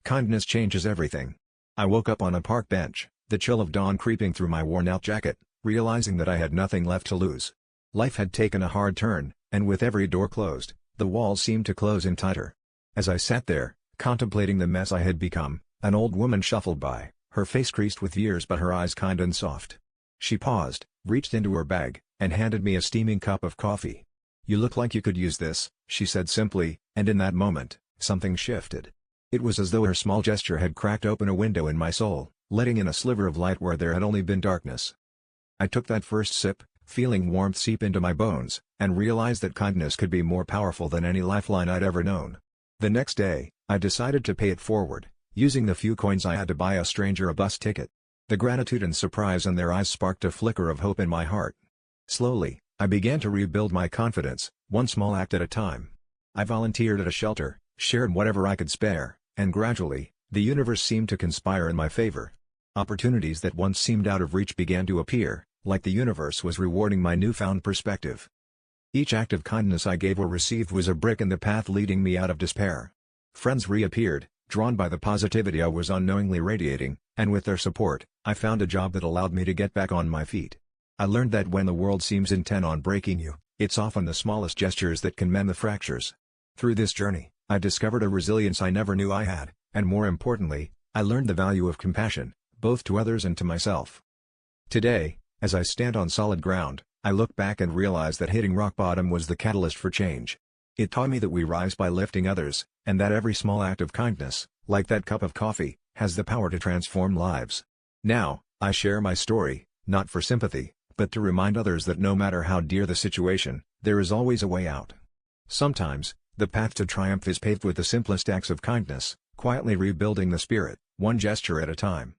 Kindness changes everything. I woke up on a park bench, the chill of dawn creeping through my worn-out jacket, realizing that I had nothing left to lose. Life had taken a hard turn, and with every door closed, the walls seemed to close in tighter. As I sat there, contemplating the mess I had become, an old woman shuffled by, her face creased with years but her eyes kind and soft. She paused, reached into her bag, and handed me a steaming cup of coffee. "You look like you could use this," she said simply, and in that moment, something shifted. It was as though her small gesture had cracked open a window in my soul, letting in a sliver of light where there had only been darkness. I took that first sip, feeling warmth seep into my bones, and realized that kindness could be more powerful than any lifeline I'd ever known. The next day, I decided to pay it forward, using the few coins I had to buy a stranger a bus ticket. The gratitude and surprise in their eyes sparked a flicker of hope in my heart. Slowly, I began to rebuild my confidence, one small act at a time. I volunteered at a shelter, shared whatever I could spare, and gradually, the universe seemed to conspire in my favor. Opportunities that once seemed out of reach began to appear, like the universe was rewarding my newfound perspective. Each act of kindness I gave or received was a brick in the path leading me out of despair. Friends reappeared, drawn by the positivity I was unknowingly radiating, and with their support, I found a job that allowed me to get back on my feet. I learned that when the world seems intent on breaking you, it's often the smallest gestures that can mend the fractures. Through this journey, I discovered a resilience I never knew I had, and more importantly, I learned the value of compassion, both to others and to myself. Today, as I stand on solid ground, I look back and realize that hitting rock bottom was the catalyst for change. It taught me that we rise by lifting others, and that every small act of kindness, like that cup of coffee, has the power to transform lives. Now, I share my story, not for sympathy, but to remind others that no matter how dear the situation, there is always a way out. Sometimes, the path to triumph is paved with the simplest acts of kindness, quietly rebuilding the spirit, one gesture at a time.